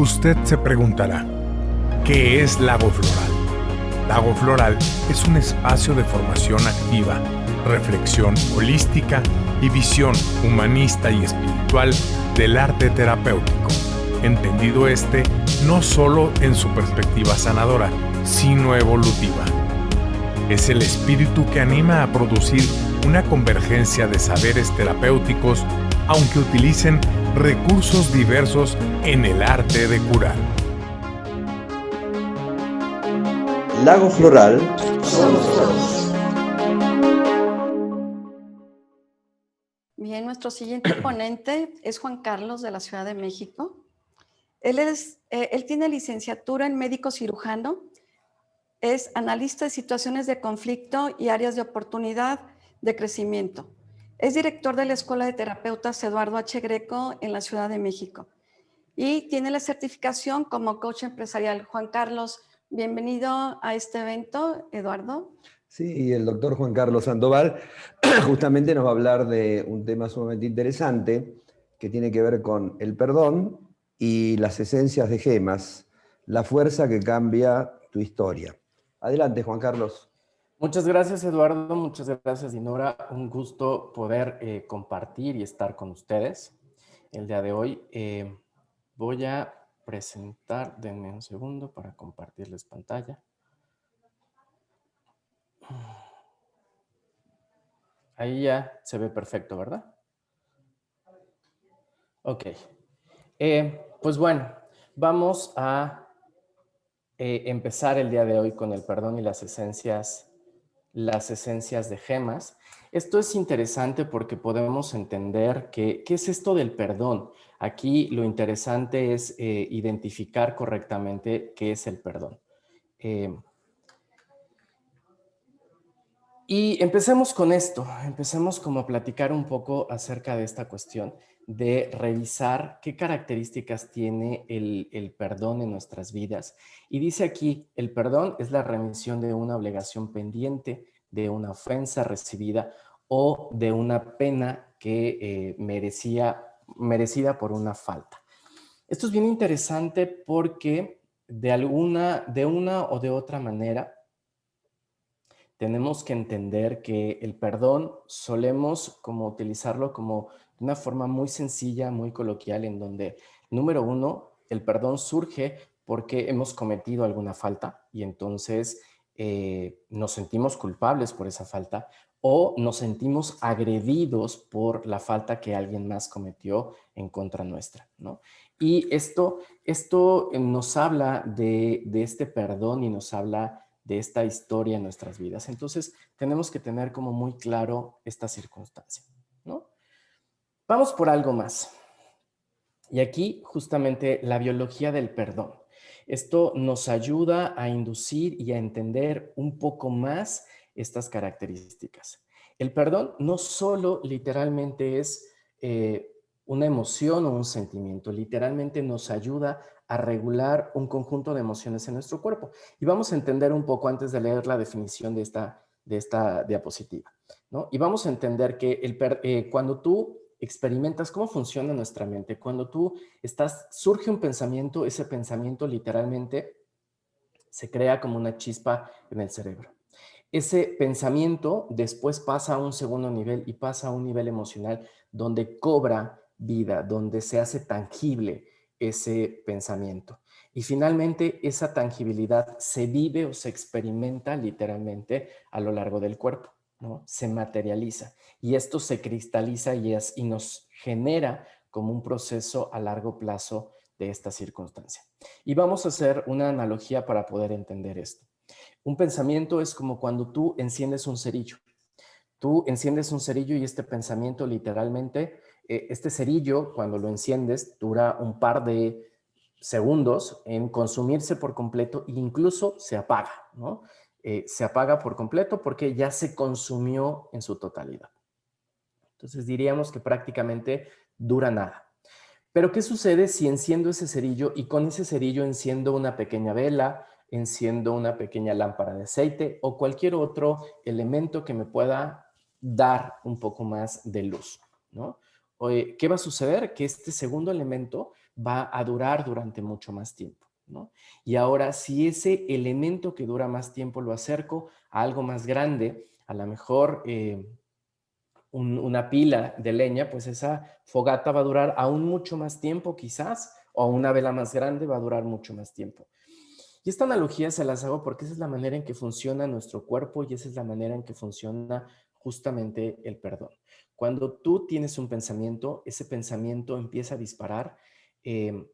Usted se preguntará, ¿qué es Lago Floral? Lago Floral es un espacio de formación activa, reflexión holística y visión humanista y espiritual del arte terapéutico, entendido no solo en su perspectiva sanadora, sino evolutiva. Es el espíritu que anima a producir una convergencia de saberes terapéuticos, aunque utilicen recursos diversos en el arte de curar. Lago Floral somos todos. Bien, nuestro siguiente ponente es Juan Carlos de la Ciudad de México. Él tiene licenciatura en médico cirujano, es analista de situaciones de conflicto y áreas de oportunidad de crecimiento. Es director de la Escuela de Terapeutas Eduardo H. Greco en la Ciudad de México y tiene la certificación como coach empresarial. Juan Carlos, bienvenido a este evento, Eduardo. Sí, y el doctor Juan Carlos Sandoval justamente nos va a hablar de un tema sumamente interesante que tiene que ver con el perdón y las esencias de gemas, la fuerza que cambia tu historia. Adelante, Juan Carlos. Muchas gracias, Eduardo. Muchas gracias, Dinora. Un gusto poder compartir y estar con ustedes el día de hoy. Voy a presentar, denme un segundo para compartirles pantalla. Ahí ya se ve perfecto, ¿verdad? Ok. Pues bueno, vamos a empezar el día de hoy con el perdón y las esencias de gemas. Esto es interesante porque podemos entender qué es esto del perdón. Aquí lo interesante es identificar correctamente qué es el perdón. Y empecemos con esto, empecemos como a platicar un poco acerca de esta cuestión de revisar qué características tiene el perdón en nuestras vidas. Y dice aquí, el perdón es la remisión de una obligación pendiente, de una ofensa recibida o de una pena que merecida por una falta. Esto es bien interesante porque de una o de otra manera tenemos que entender que el perdón solemos como utilizarlo como de una forma muy sencilla, muy coloquial, en donde, número uno, el perdón surge porque hemos cometido alguna falta y entonces nos sentimos culpables por esa falta o nos sentimos agredidos por la falta que alguien más cometió en contra nuestra, ¿no? Y esto nos habla de este perdón y nos habla de esta historia en nuestras vidas. Entonces, tenemos que tener como muy claro esta circunstancia, ¿no? Vamos por algo más. Y aquí, justamente, la biología del perdón. Esto nos ayuda a inducir y a entender un poco más estas características. El perdón no solo literalmente es una emoción o un sentimiento, literalmente nos ayuda a regular un conjunto de emociones en nuestro cuerpo. Y vamos a entender un poco antes de leer la definición de esta diapositiva, ¿no? Y vamos a entender que cuando tú experimentas cómo funciona nuestra mente, cuando surge un pensamiento, ese pensamiento literalmente se crea como una chispa en el cerebro. Ese pensamiento después pasa a un segundo nivel y pasa a un nivel emocional donde cobra vida, donde se hace tangible ese pensamiento. Y finalmente esa tangibilidad se vive o se experimenta literalmente a lo largo del cuerpo, ¿no? Se materializa y esto se cristaliza y nos genera como un proceso a largo plazo de esta circunstancia. Y vamos a hacer una analogía para poder entender esto. Un pensamiento es como cuando tú enciendes un cerillo. Tú enciendes un cerillo y este pensamiento literalmente, este cerillo cuando lo enciendes dura un par de segundos en consumirse por completo e incluso se apaga, ¿no? Se apaga por completo porque ya se consumió en su totalidad. Entonces diríamos que prácticamente dura nada. Pero ¿qué sucede si enciendo ese cerillo y con ese cerillo enciendo una pequeña vela, enciendo una pequeña lámpara de aceite o cualquier otro elemento que me pueda dar un poco más de luz, ¿no? Oye, ¿qué va a suceder? Que este segundo elemento va a durar durante mucho más tiempo, ¿no? Y ahora, si ese elemento que dura más tiempo lo acerco a algo más grande, a lo mejor una pila de leña, pues esa fogata va a durar aún mucho más tiempo quizás, o una vela más grande va a durar mucho más tiempo. Y esta analogía se las hago porque esa es la manera en que funciona nuestro cuerpo y esa es la manera en que funciona justamente el perdón. Cuando tú tienes un pensamiento, ese pensamiento empieza a disparar eh,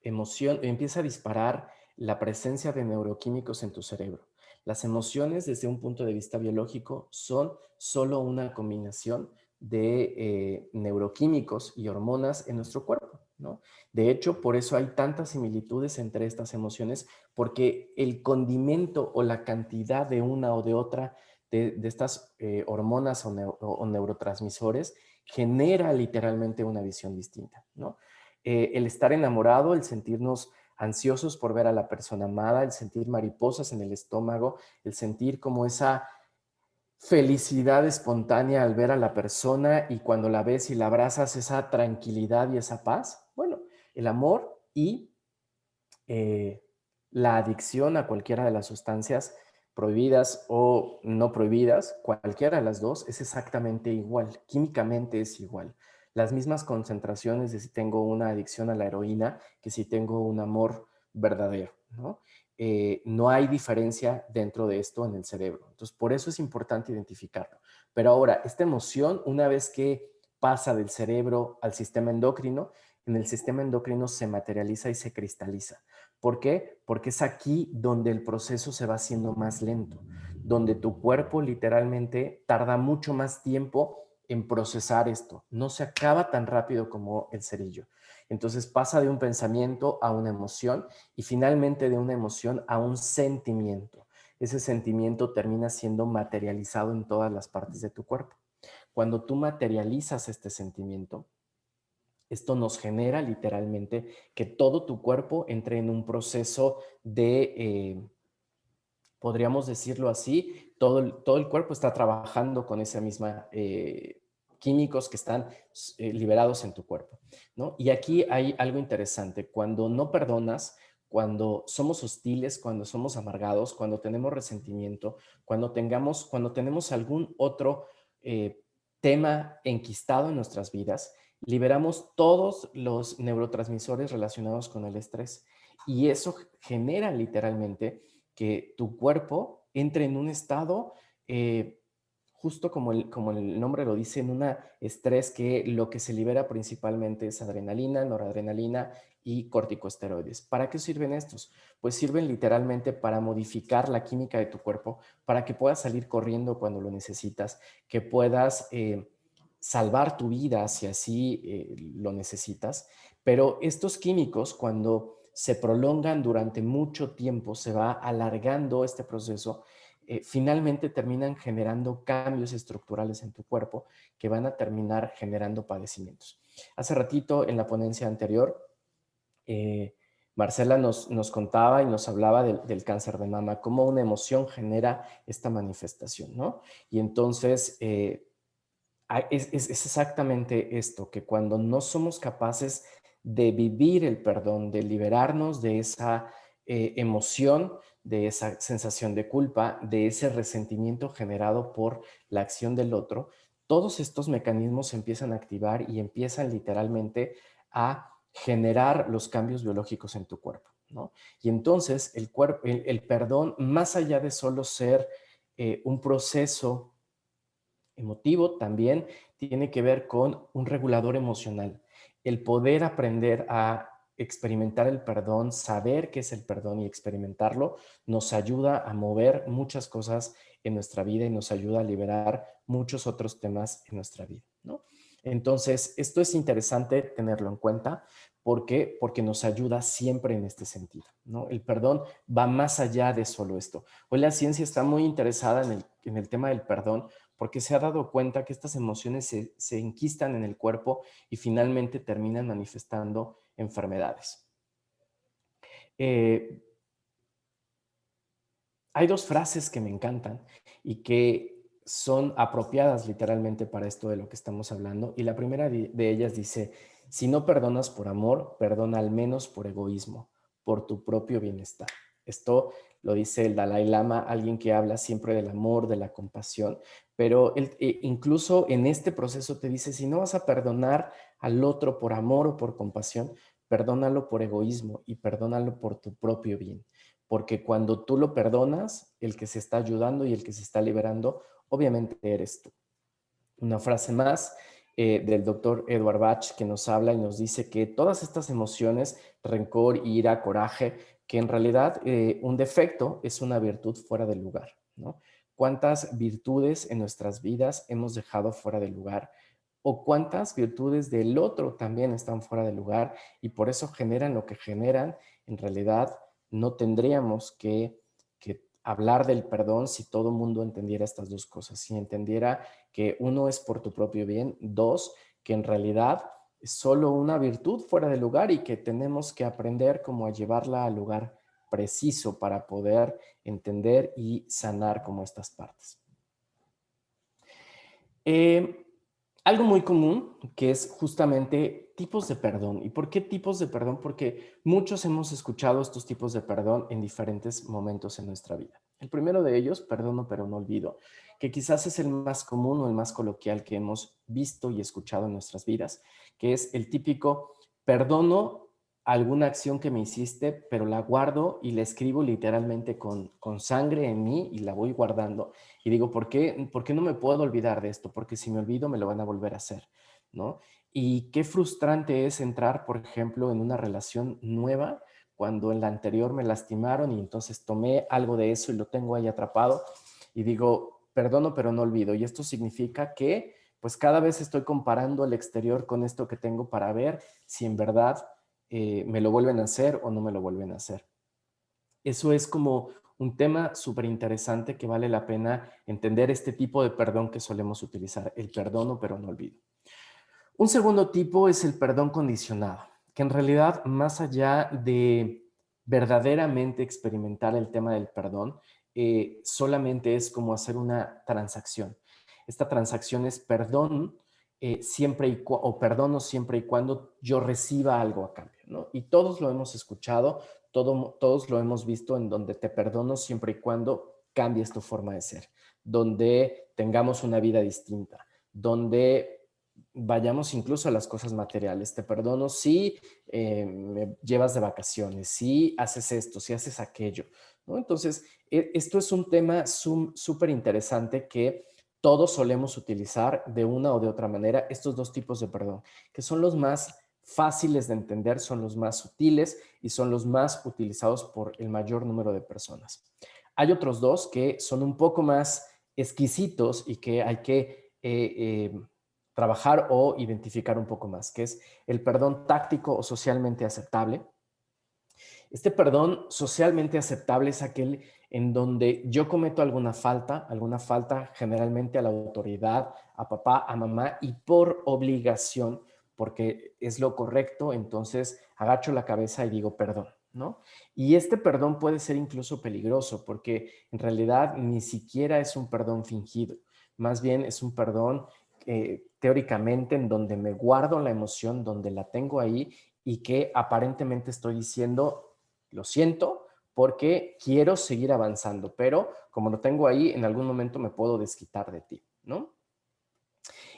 emoción, empieza a disparar la presencia de neuroquímicos en tu cerebro. Las emociones, desde un punto de vista biológico, son solo una combinación de neuroquímicos y hormonas en nuestro cuerpo, ¿no? De hecho, por eso hay tantas similitudes entre estas emociones, porque el condimento o la cantidad de una o de otra de estas hormonas o neurotransmisores genera literalmente una visión distinta, ¿no? El estar enamorado, el sentirnos ansiosos por ver a la persona amada, el sentir mariposas en el estómago, el sentir como esa felicidad espontánea al ver a la persona y cuando la ves y la abrazas, esa tranquilidad y esa paz. Bueno, el amor y eh, la adicción a cualquiera de las sustancias prohibidas o no prohibidas, cualquiera de las dos, es exactamente igual, químicamente es igual. Las mismas concentraciones de si tengo una adicción a la heroína que si tengo un amor verdadero, ¿no? No hay diferencia dentro de esto en el cerebro. Entonces, por eso es importante identificarlo. Pero ahora, esta emoción, una vez que pasa del cerebro al sistema endocrino, en el sistema endocrino se materializa y se cristaliza. ¿Por qué? Porque es aquí donde el proceso se va haciendo más lento, donde tu cuerpo literalmente tarda mucho más tiempo en procesar esto. No se acaba tan rápido como el cerillo. Entonces pasa de un pensamiento a una emoción y finalmente de una emoción a un sentimiento. Ese sentimiento termina siendo materializado en todas las partes de tu cuerpo. Cuando tú materializas este sentimiento, esto nos genera literalmente que todo tu cuerpo entre en un proceso de, podríamos decirlo así, todo el cuerpo está trabajando con esa misma químicos que están liberados en tu cuerpo, ¿no? Y aquí hay algo interesante. Cuando no perdonas, cuando somos hostiles, cuando somos amargados, cuando tenemos resentimiento, cuando tenemos algún otro tema enquistado en nuestras vidas, liberamos todos los neurotransmisores relacionados con el estrés y eso genera literalmente que tu cuerpo entre en un estado, justo como el nombre lo dice, en un estrés que lo que se libera principalmente es adrenalina, noradrenalina y corticosteroides. ¿Para qué sirven estos? Pues sirven literalmente para modificar la química de tu cuerpo, para que puedas salir corriendo cuando lo necesitas, que puedas salvar tu vida si así lo necesitas. Pero estos químicos, cuando se prolongan durante mucho tiempo, se va alargando este proceso, finalmente terminan generando cambios estructurales en tu cuerpo que van a terminar generando padecimientos. Hace ratito en la ponencia anterior, Marcela nos contaba y nos hablaba del cáncer de mama, cómo una emoción genera esta manifestación, ¿no? Y entonces es exactamente esto, que cuando no somos capaces de vivir el perdón, de liberarnos de esa emoción, de esa sensación de culpa, de ese resentimiento generado por la acción del otro, todos estos mecanismos se empiezan a activar y empiezan literalmente a generar los cambios biológicos en tu cuerpo, ¿no? Y entonces el perdón, más allá de solo ser un proceso emotivo, también tiene que ver con un regulador emocional. El poder aprender a experimentar el perdón, saber qué es el perdón y experimentarlo, nos ayuda a mover muchas cosas en nuestra vida y nos ayuda a liberar muchos otros temas en nuestra vida, ¿no? Entonces, esto es interesante tenerlo en cuenta. ¿Por qué? Porque nos ayuda siempre en este sentido, ¿no? El perdón va más allá de solo esto. Hoy la ciencia está muy interesada en el tema del perdón porque se ha dado cuenta que estas emociones se enquistan en el cuerpo y finalmente terminan manifestando enfermedades. Hay dos frases que me encantan y que son apropiadas literalmente para esto de lo que estamos hablando. Y la primera de ellas dice, si no perdonas por amor, perdona al menos por egoísmo, por tu propio bienestar. Esto lo dice el Dalai Lama, alguien que habla siempre del amor, de la compasión, pero él, incluso en este proceso te dice, si no vas a perdonar al otro por amor o por compasión, perdónalo por egoísmo y perdónalo por tu propio bien. Porque cuando tú lo perdonas, el que se está ayudando y el que se está liberando, obviamente eres tú. Una frase más del doctor Edward Bach que nos habla y nos dice que todas estas emociones, rencor, ira, coraje, que en realidad un defecto es una virtud fuera del lugar, ¿no? ¿Cuántas virtudes en nuestras vidas hemos dejado fuera del lugar? ¿O cuántas virtudes del otro también están fuera del lugar y por eso generan lo que generan? En realidad no tendríamos que hablar del perdón si todo el mundo entendiera estas dos cosas, si entendiera que uno es por tu propio bien, dos, que en realidad es solo una virtud fuera de lugar y que tenemos que aprender como a llevarla al lugar preciso para poder entender y sanar como estas partes. Algo muy común que es justamente tipos de perdón. ¿Y por qué tipos de perdón? Porque muchos hemos escuchado estos tipos de perdón en diferentes momentos en nuestra vida. El primero de ellos, perdono pero no olvido, que quizás es el más común o el más coloquial que hemos visto y escuchado en nuestras vidas, que es el típico perdono alguna acción que me hiciste, pero la guardo y la escribo literalmente con sangre en mí y la voy guardando. Y digo, ¿por qué no me puedo olvidar de esto? Porque si me olvido me lo van a volver a hacer, ¿no? Y qué frustrante es entrar, por ejemplo, en una relación nueva cuando en la anterior me lastimaron y entonces tomé algo de eso y lo tengo ahí atrapado y digo, perdono pero no olvido. Y esto significa que pues cada vez estoy comparando el exterior con esto que tengo para ver si en verdad me lo vuelven a hacer o no me lo vuelven a hacer. Eso es como un tema súper interesante que vale la pena entender este tipo de perdón que solemos utilizar, el perdono pero no olvido. Un segundo tipo es el perdón condicionado, que en realidad más allá de verdaderamente experimentar el tema del perdón, solamente es como hacer una transacción. Esta transacción es perdón o perdono siempre y cuando yo reciba algo a cambio, ¿no? Y todos lo hemos escuchado, todos lo hemos visto en donde te perdono siempre y cuando cambies tu forma de ser, donde tengamos una vida distinta, donde vayamos incluso a las cosas materiales. Te perdono si me llevas de vacaciones, si haces esto, si haces aquello, ¿no? Entonces, esto es un tema súper interesante que todos solemos utilizar de una o de otra manera, estos dos tipos de perdón, que son los más fáciles de entender, son los más sutiles y son los más utilizados por el mayor número de personas. Hay otros dos que son un poco más exquisitos y que hay que trabajar o identificar un poco más, que es el perdón táctico o socialmente aceptable. Este perdón socialmente aceptable es aquel en donde yo cometo alguna falta generalmente a la autoridad, a papá, a mamá, y por obligación, porque es lo correcto, entonces agacho la cabeza y digo perdón, ¿no? Y este perdón puede ser incluso peligroso, porque en realidad ni siquiera es un perdón fingido, más bien es un perdón teóricamente en donde me guardo la emoción, donde la tengo ahí y que aparentemente estoy diciendo, lo siento, porque quiero seguir avanzando, pero como lo tengo ahí, en algún momento me puedo desquitar de ti, ¿no?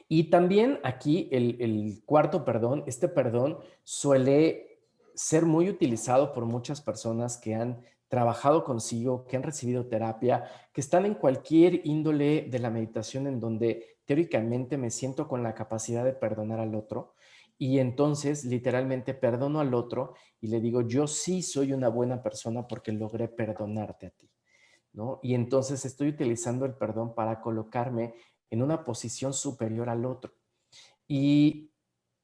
Y también aquí el cuarto perdón, este perdón suele ser muy utilizado por muchas personas que han trabajado consigo, que han recibido terapia, que están en cualquier índole de la meditación en donde teóricamente me siento con la capacidad de perdonar al otro y entonces literalmente perdono al otro y le digo, yo sí soy una buena persona porque logré perdonarte a ti, ¿no? Y entonces estoy utilizando el perdón para colocarme en una posición superior al otro. Y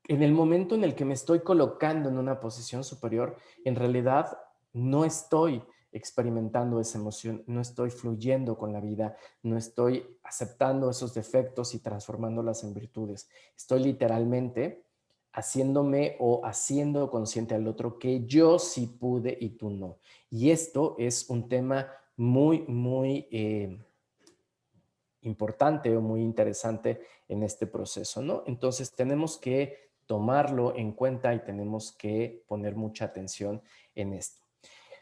en el momento en el que me estoy colocando en una posición superior, en realidad no estoy experimentando esa emoción, no estoy fluyendo con la vida, no estoy aceptando esos defectos y transformándolas en virtudes. Estoy literalmente haciéndome o haciendo consciente al otro que yo sí pude y tú no. Y esto es un tema muy importante o muy interesante en este proceso, ¿no? Entonces tenemos que tomarlo en cuenta y tenemos que poner mucha atención en esto.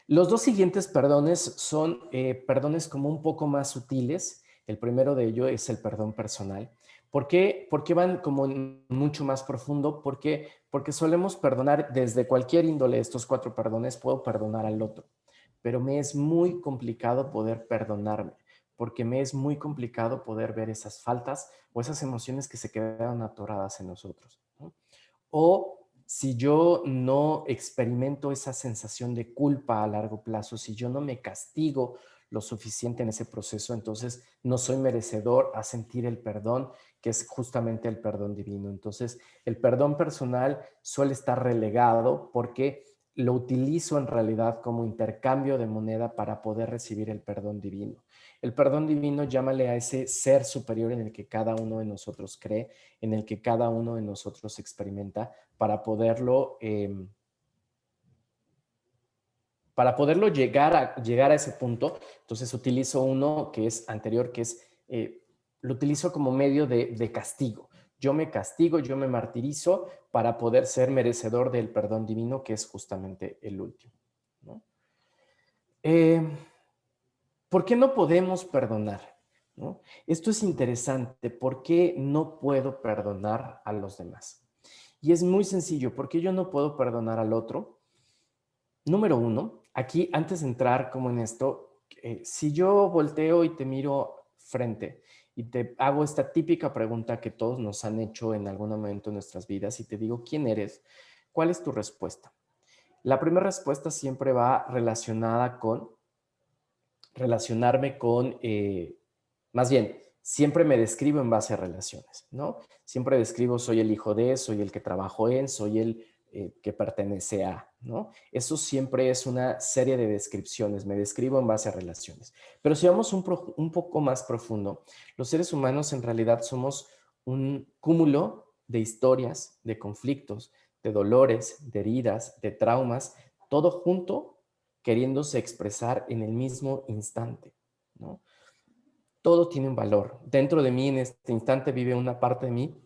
Los dos siguientes perdones son perdones como un poco más sutiles. El primero de ellos es el perdón personal. ¿Por qué? Porque van como mucho más profundo. ¿Por qué? Porque solemos perdonar desde cualquier índole. Estos 4 perdones puedo perdonar al otro, pero me es muy complicado poder perdonarme, porque me es muy complicado poder ver esas faltas o esas emociones que se quedaron atoradas en nosotros, ¿no? O si yo no experimento esa sensación de culpa a largo plazo, si yo no me castigo lo suficiente en ese proceso, entonces no soy merecedor a sentir el perdón, que es justamente el perdón divino. Entonces, el perdón personal suele estar relegado porque lo utilizo en realidad como intercambio de moneda para poder recibir el perdón divino. El perdón divino, llámale a ese ser superior en el que cada uno de nosotros cree, en el que cada uno de nosotros experimenta, para poderlo llegar a ese punto. Entonces utilizo uno que es anterior, que es, lo utilizo como medio de castigo. Yo me castigo, yo me martirizo para poder ser merecedor del perdón divino, que es justamente el último, ¿no? ¿Por qué no podemos perdonar? ¿No? Esto es interesante. ¿Por qué no puedo perdonar a los demás? Y es muy sencillo. ¿Por qué yo no puedo perdonar al otro? Número 1, aquí antes de entrar como en esto, si yo volteo y te miro frente y te hago esta típica pregunta que todos nos han hecho en algún momento de nuestras vidas y te digo, ¿quién eres? ¿Cuál es tu respuesta? La primera respuesta siempre va relacionada con relacionarme con, más bien, siempre me describo en base a relaciones, ¿no? Siempre describo, soy el hijo de, soy el que trabajo en, soy el que pertenece a, ¿no? Eso siempre es una serie de descripciones, me describo en base a relaciones. Pero si vamos un poco más profundo, los seres humanos en realidad somos un cúmulo de historias, de conflictos, de dolores, de heridas, de traumas, todo junto queriéndose expresar en el mismo instante, ¿no? Todo tiene un valor. Dentro de mí en este instante vive una parte de mí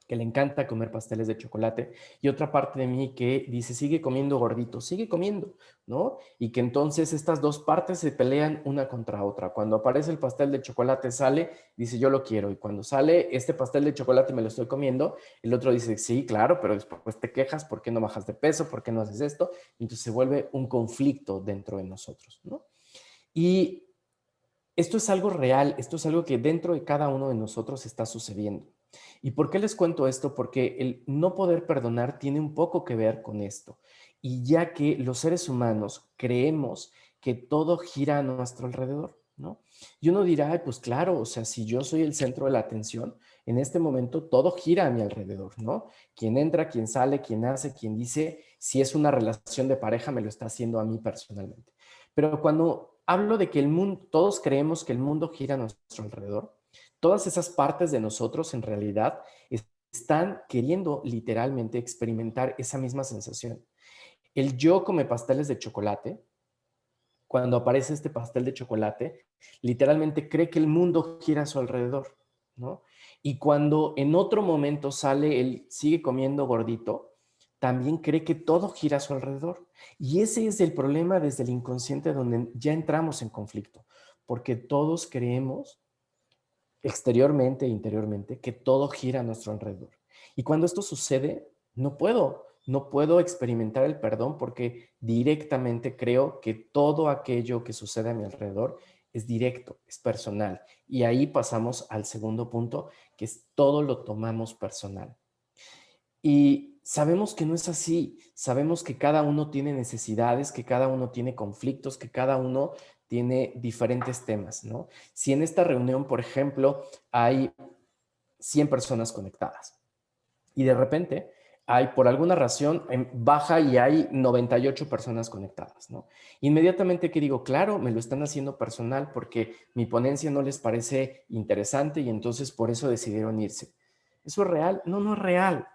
que le encanta comer pasteles de chocolate y otra parte de mí que dice, sigue comiendo gordito, sigue comiendo, ¿no? Y que entonces estas dos partes se pelean una contra otra. Cuando aparece el pastel de chocolate sale, dice, yo lo quiero. Y cuando sale este pastel de chocolate me lo estoy comiendo, el otro dice, sí, claro, pero después te quejas, ¿por qué no bajas de peso? ¿Por qué no haces esto? Y entonces se vuelve un conflicto dentro de nosotros, ¿no? Y esto es algo real, esto es algo que dentro de cada uno de nosotros está sucediendo. ¿Y por qué les cuento esto? Porque el no poder perdonar tiene un poco que ver con esto. Y ya que los seres humanos creemos que todo gira a nuestro alrededor, ¿no? Y uno dirá, "Ay, pues claro, o sea, si yo soy el centro de la atención, en este momento todo gira a mi alrededor, ¿no? Quien entra, quien sale, quien hace, quien dice, si es una relación de pareja, me lo está haciendo a mí personalmente. Pero cuando hablo de que el mundo, todos creemos que el mundo gira a nuestro alrededor, todas esas partes de nosotros en realidad están queriendo literalmente experimentar esa misma sensación. El yo come pasteles de chocolate, cuando aparece este pastel de chocolate, literalmente cree que el mundo gira a su alrededor, ¿no? Y cuando en otro momento sale, él sigue comiendo gordito, también cree que todo gira a su alrededor. Y ese es el problema desde el inconsciente donde ya entramos en conflicto, porque todos creemos exteriormente e interiormente que todo gira a nuestro alrededor. Y cuando esto sucede, no puedo experimentar el perdón porque directamente creo que todo aquello que sucede a mi alrededor es directo, es personal. Y ahí pasamos al segundo punto, que es todo lo tomamos personal. Y sabemos que no es así, sabemos que cada uno tiene necesidades, que cada uno tiene conflictos, que cada uno tiene diferentes temas, ¿no? Si en esta reunión, por ejemplo, hay 100 personas conectadas y de repente hay, por alguna razón, baja y hay 98 personas conectadas, ¿no? Inmediatamente que digo, claro, me lo están haciendo personal porque mi ponencia no les parece interesante y entonces por eso decidieron irse. ¿Eso es real? No, no es real.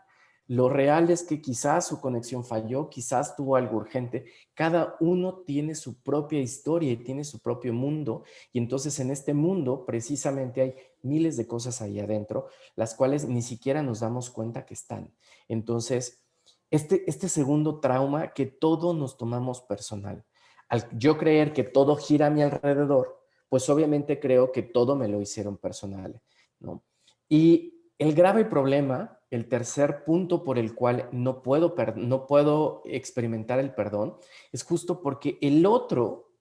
Lo real es que quizás su conexión falló, quizás tuvo algo urgente. Cada uno tiene su propia historia y tiene su propio mundo. Y entonces en este mundo precisamente hay miles de cosas ahí adentro, las cuales ni siquiera nos damos cuenta que están. Entonces, este segundo trauma que todo nos tomamos personal. Al yo creer que todo gira a mi alrededor, pues obviamente creo que todo me lo hicieron personal, ¿no? Y el grave problema, el tercer punto por el cual no puedo experimentar el perdón, es justo porque el otro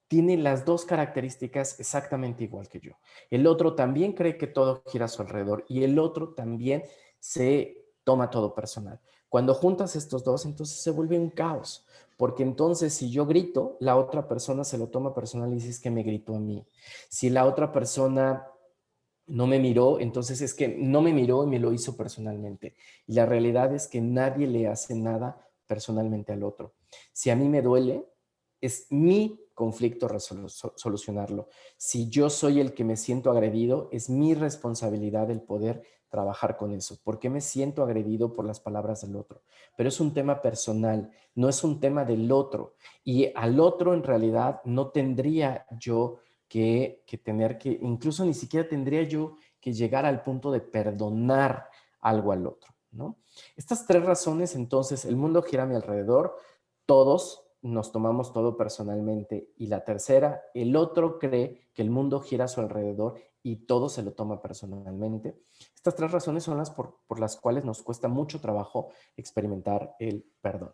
tiene las dos características exactamente igual que yo. El otro también cree que todo gira a su alrededor y el otro también se toma todo personal. Cuando juntas estos dos, entonces se vuelve un caos, porque entonces si yo grito, la otra persona se lo toma personal y dice es que me gritó a mí. Si la otra persona no me miró, entonces es que no me miró y me lo hizo personalmente. Y la realidad es que nadie le hace nada personalmente al otro. Si a mí me duele, es mi conflicto solucionarlo. Si yo soy el que me siento agredido, es mi responsabilidad el poder trabajar con eso. ¿Por qué me siento agredido por las palabras del otro? Pero es un tema personal, no es un tema del otro. Y al otro en realidad no tendría yo que tener que, incluso ni siquiera tendría yo que llegar al punto de perdonar algo al otro, ¿no? Estas tres razones, entonces, el mundo gira a mi alrededor, todos nos tomamos todo personalmente, y la tercera, el otro cree que el mundo gira a su alrededor y todo se lo toma personalmente. Estas tres razones son las por las cuales nos cuesta mucho trabajo experimentar el perdón.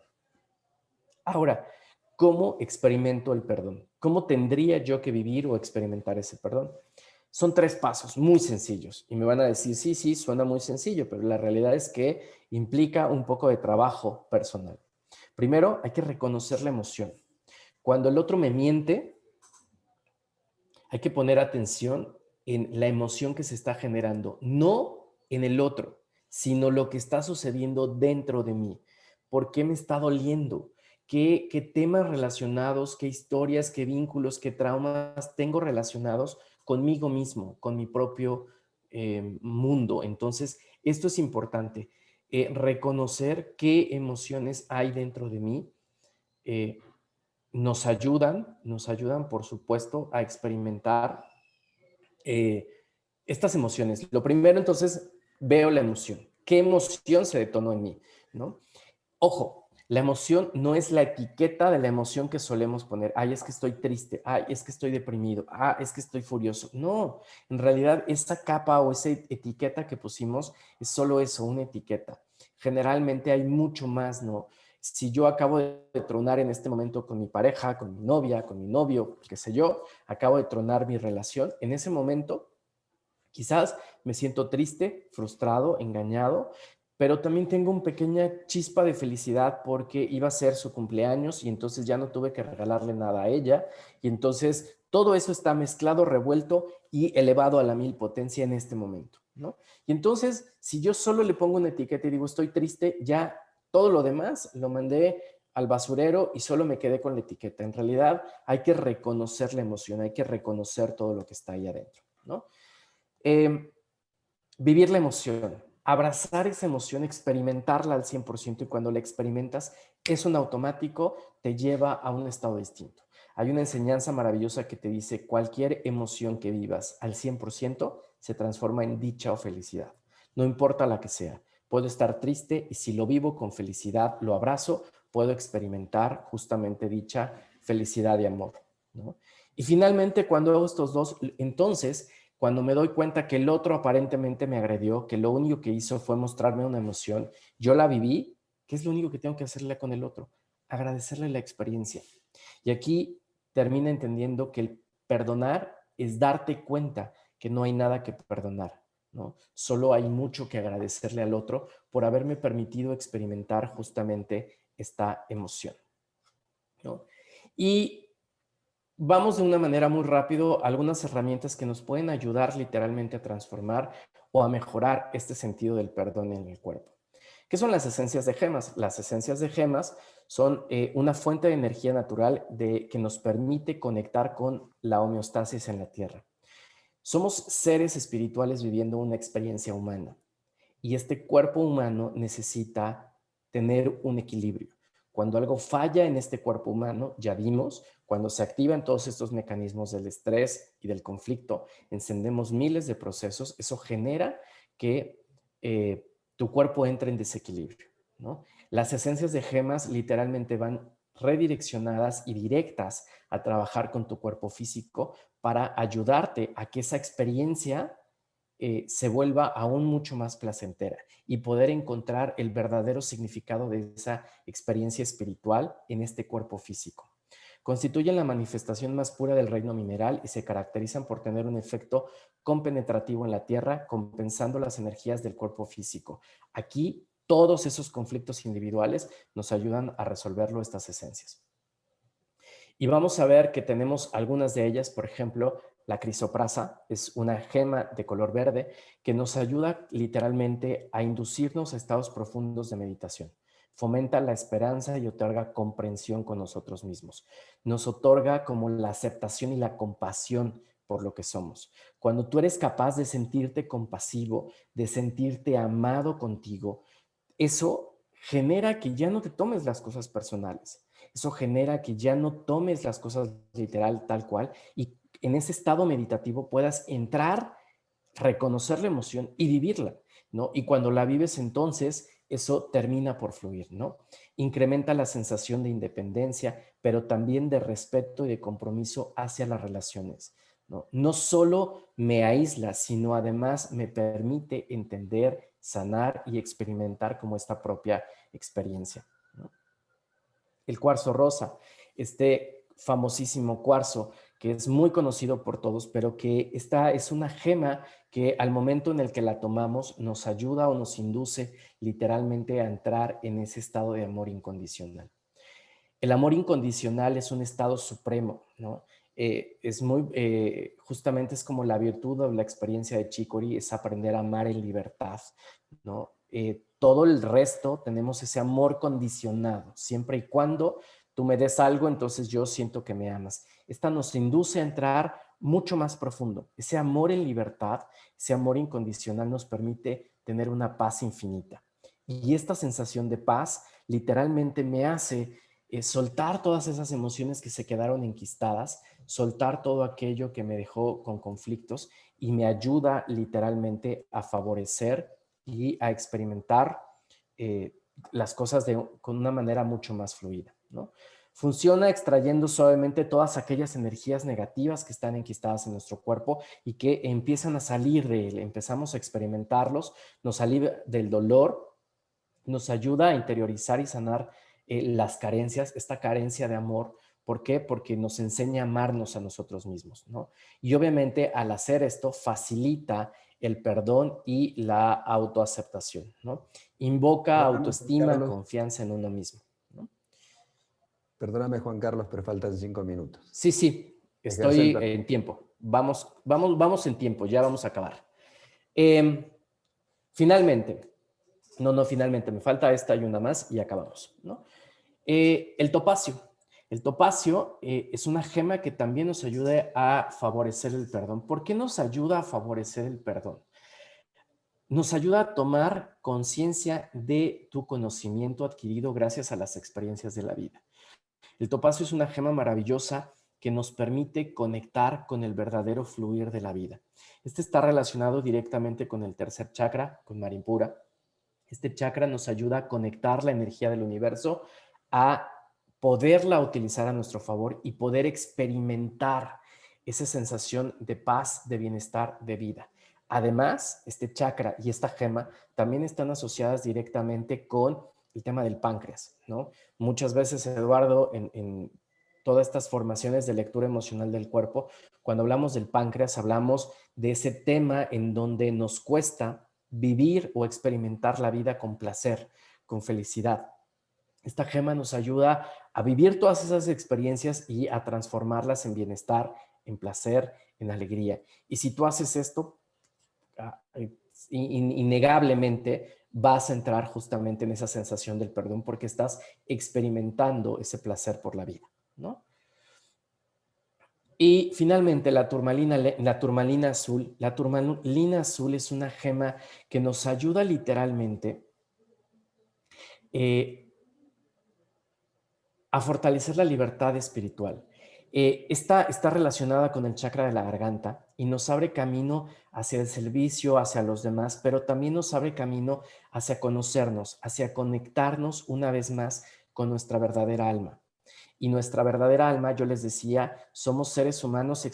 Ahora, ¿cómo experimento el perdón? ¿Cómo tendría yo que vivir o experimentar ese perdón? Son tres pasos muy sencillos y me van a decir, sí, sí, suena muy sencillo, pero la realidad es que implica un poco de trabajo personal. Primero, hay que reconocer la emoción. Cuando el otro me miente, hay que poner atención en la emoción que se está generando, no en el otro, sino lo que está sucediendo dentro de mí. ¿Por qué me está doliendo? ¿Qué temas relacionados, qué historias, qué vínculos, qué traumas tengo relacionados conmigo mismo, con mi propio mundo? Entonces, esto es importante, reconocer qué emociones hay dentro de mí. eh, Nos ayudan, por supuesto, a experimentar eh, estas emociones. Lo primero, entonces, veo la emoción. ¿Qué emoción se detonó en mí? ¿No? Ojo, la emoción no es la etiqueta de la emoción que solemos poner. Ay, es que estoy triste. Ay, es que estoy deprimido. Ah, es que estoy furioso. No, en realidad esa capa o esa etiqueta que pusimos es solo eso, una etiqueta. Generalmente hay mucho más, ¿no? Si yo acabo de tronar en este momento con mi pareja, con mi novia, con mi novio, qué sé yo, acabo de tronar mi relación, en ese momento quizás me siento triste, frustrado, engañado, pero también tengo una pequeña chispa de felicidad porque iba a ser su cumpleaños y entonces ya no tuve que regalarle nada a ella. Y entonces todo eso está mezclado, revuelto y elevado a la mil potencia en este momento, ¿no? Y entonces, si yo solo le pongo una etiqueta y digo estoy triste, ya todo lo demás lo mandé al basurero y solo me quedé con la etiqueta. En realidad hay que reconocer la emoción, hay que reconocer todo lo que está ahí adentro, ¿no? Eh, Vivir la emoción, abrazar esa emoción, experimentarla al 100% y cuando la experimentas, eso en automático te lleva a un estado distinto. Hay una enseñanza maravillosa que te dice cualquier emoción que vivas al 100% se transforma en dicha o felicidad. No importa la que sea. Puedo estar triste y si lo vivo con felicidad, lo abrazo, puedo experimentar justamente dicha felicidad y amor, ¿no? Y finalmente, cuando hago estos dos, entonces cuando me doy cuenta que el otro aparentemente me agredió, que lo único que hizo fue mostrarme una emoción, yo la viví, ¿qué es lo único que tengo que hacerle con el otro? Agradecerle la experiencia. Y aquí termina entendiendo que el perdonar es darte cuenta que no hay nada que perdonar, ¿no? Solo hay mucho que agradecerle al otro por haberme permitido experimentar justamente esta emoción, ¿no? Y vamos de una manera muy rápido a algunas herramientas que nos pueden ayudar literalmente a transformar o a mejorar este sentido del perdón en el cuerpo. ¿Qué son las esencias de gemas? Las esencias de gemas son una fuente de energía natural que nos permite conectar con la homeostasis en la Tierra. Somos seres espirituales viviendo una experiencia humana y este cuerpo humano necesita tener un equilibrio. Cuando algo falla en este cuerpo humano, ya vimos, cuando se activan todos estos mecanismos del estrés y del conflicto, encendemos miles de procesos, eso genera que tu cuerpo entre en desequilibrio, ¿no? Las esencias de gemas literalmente van redireccionadas y directas a trabajar con tu cuerpo físico para ayudarte a que esa experiencia se vuelva aún mucho más placentera y poder encontrar el verdadero significado de esa experiencia espiritual en este cuerpo físico. Constituyen la manifestación más pura del reino mineral y se caracterizan por tener un efecto compenetrativo en la tierra, compensando las energías del cuerpo físico. Aquí, todos esos conflictos individuales nos ayudan a resolverlo estas esencias. Y vamos a ver que tenemos algunas de ellas, por ejemplo, la crisoprasa es una gema de color verde que nos ayuda literalmente a inducirnos a estados profundos de meditación. Fomenta la esperanza y otorga comprensión con nosotros mismos. Nos otorga como la aceptación y la compasión por lo que somos. Cuando tú eres capaz de sentirte compasivo, de sentirte amado contigo, eso genera que ya no te tomes las cosas personales. Eso genera que ya no tomes las cosas literal tal cual y en ese estado meditativo puedas entrar, reconocer la emoción y vivirla, ¿no? Y cuando la vives entonces, eso termina por fluir, ¿no? Incrementa la sensación de independencia, pero también de respeto y de compromiso hacia las relaciones, ¿no? No solo me aísla, sino además me permite entender, sanar y experimentar como esta propia experiencia, ¿no? El cuarzo rosa, este famosísimo cuarzo que es muy conocido por todos, pero que esta es una gema que al momento en el que la tomamos nos ayuda o nos induce literalmente a entrar en ese estado de amor incondicional. El amor incondicional es un estado supremo, ¿no? Justamente es como la virtud o la experiencia de Chicory, es aprender a amar en libertad, ¿no? Todo el resto tenemos ese amor condicionado, siempre y cuando tú me des algo, entonces yo siento que me amas. Esta nos induce a entrar mucho más profundo. Ese amor en libertad, ese amor incondicional nos permite tener una paz infinita. Y esta sensación de paz literalmente me hace soltar todas esas emociones que se quedaron enquistadas, soltar todo aquello que me dejó con conflictos y me ayuda literalmente a favorecer y a experimentar las cosas con una manera mucho más fluida, ¿no? Funciona extrayendo suavemente todas aquellas energías negativas que están enquistadas en nuestro cuerpo y que empiezan a salir de él. Empezamos a experimentarlos, nos alivia del dolor, nos ayuda a interiorizar y sanar las carencias, esta carencia de amor. ¿Por qué? Porque nos enseña a amarnos a nosotros mismos, ¿no? Y obviamente al hacer esto facilita el perdón y la autoaceptación, ¿no? Invoca Perdóname, Juan autoestima, Carlos. confianza en uno mismo, ¿no? Perdóname, Juan Carlos, pero faltan 5 minutos. Sí, sí, Ejerce el estoy perdón. en tiempo. Vamos en tiempo, ya vamos a acabar. Eh, finalmente, finalmente, me falta esta y una más y acabamos, ¿no? El topacio. El topacio es una gema que también nos ayuda a favorecer el perdón. ¿Por qué nos ayuda a favorecer el perdón? Nos ayuda a tomar conciencia de tu conocimiento adquirido gracias a las experiencias de la vida. El topacio es una gema maravillosa que nos permite conectar con el verdadero fluir de la vida. Este está relacionado directamente con el tercer chakra, con Marimpura. Este chakra nos ayuda a conectar la energía del universo, a poderla utilizar a nuestro favor y poder experimentar esa sensación de paz, de bienestar, de vida. Además, este chakra y esta gema también están asociadas directamente con el tema del páncreas, ¿no? Muchas veces, Eduardo, en todas estas formaciones de lectura emocional del cuerpo, cuando hablamos del páncreas, hablamos de ese tema en donde nos cuesta vivir o experimentar la vida con placer, con felicidad. Esta gema nos ayuda a vivir todas esas experiencias y a transformarlas en bienestar, en placer, en alegría. Y si tú haces esto, innegablemente vas a entrar justamente en esa sensación del perdón porque estás experimentando ese placer por la vida, ¿no? Y finalmente la turmalina azul. La turmalina azul es una gema que nos ayuda literalmente a fortalecer la libertad espiritual. Está relacionada con el chakra de la garganta y nos abre camino hacia el servicio, hacia los demás, pero también nos abre camino hacia conocernos, hacia conectarnos una vez más con nuestra verdadera alma. Y nuestra verdadera alma, yo les decía, somos seres humanos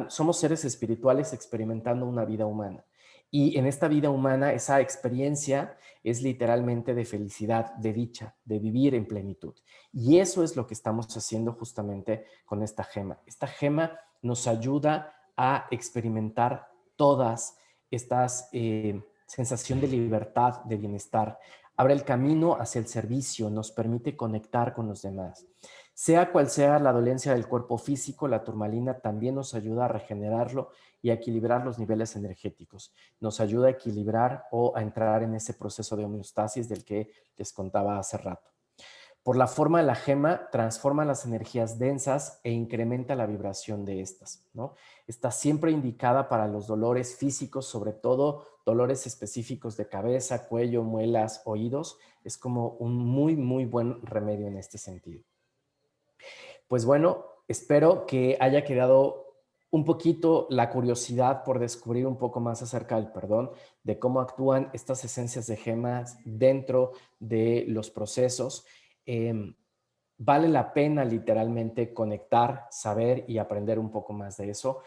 somos seres espirituales experimentando una vida humana. Y en esta vida humana, esa experiencia es literalmente de felicidad, de dicha, de vivir en plenitud. Y eso es lo que estamos haciendo justamente con esta gema. Esta gema nos ayuda a experimentar todas estas sensación de libertad, de bienestar. Abre el camino hacia el servicio, nos permite conectar con los demás. Sea cual sea la dolencia del cuerpo físico, la turmalina también nos ayuda a regenerarlo y a equilibrar los niveles energéticos. Nos ayuda a equilibrar o a entrar en ese proceso de homeostasis del que les contaba hace rato. Por la forma de la gema, transforma las energías densas e incrementa la vibración de estas, ¿no? Está siempre indicada para los dolores físicos, sobre todo dolores específicos de cabeza, cuello, muelas, oídos. Es como un muy, muy buen remedio en este sentido. Pues bueno, espero que haya quedado un poquito la curiosidad por descubrir un poco más acerca del perdón, de cómo actúan estas esencias de gemas dentro de los procesos. Vale la pena literalmente conectar, saber y aprender un poco más de eso.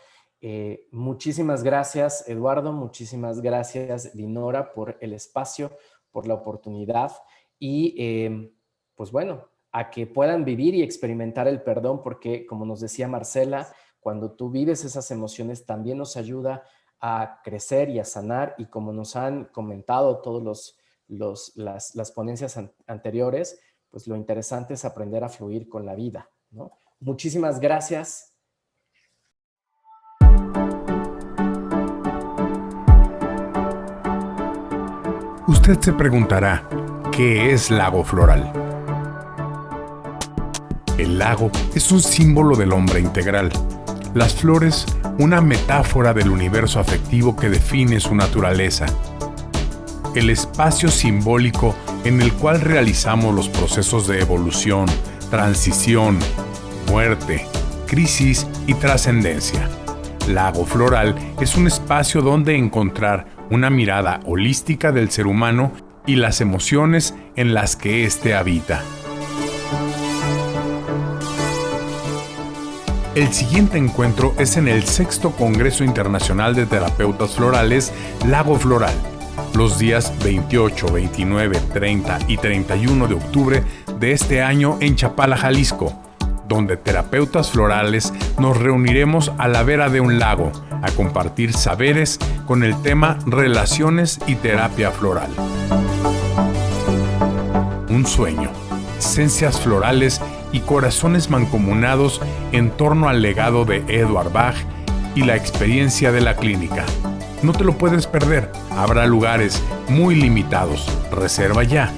Muchísimas gracias, Eduardo, muchísimas gracias, Dinora, por el espacio, por la oportunidad y pues bueno, a que puedan vivir y experimentar el perdón, porque como nos decía Marcela, cuando tú vives esas emociones también nos ayuda a crecer y a sanar, y como nos han comentado todos las ponencias anteriores, pues lo interesante es aprender a fluir con la vida, ¿no? Muchísimas gracias. Usted se preguntará, ¿qué es lago floral? El lago es un símbolo del hombre integral. Las flores, una metáfora del universo afectivo que define su naturaleza. El espacio simbólico en el cual realizamos los procesos de evolución, transición, muerte, crisis y trascendencia. Lago floral es un espacio donde encontrar una mirada holística del ser humano y las emociones en las que éste habita. El siguiente encuentro es en el 6º Congreso Internacional de Terapeutas Florales, Lago Floral, los días 28, 29, 30 y 31 de octubre de este año en Chapala, Jalisco, donde terapeutas florales nos reuniremos a la vera de un lago a compartir saberes con el tema Relaciones y Terapia Floral. Un sueño, esencias florales y corazones mancomunados en torno al legado de Edward Bach y la experiencia de la clínica. No te lo puedes perder, habrá lugares muy limitados. Reserva ya.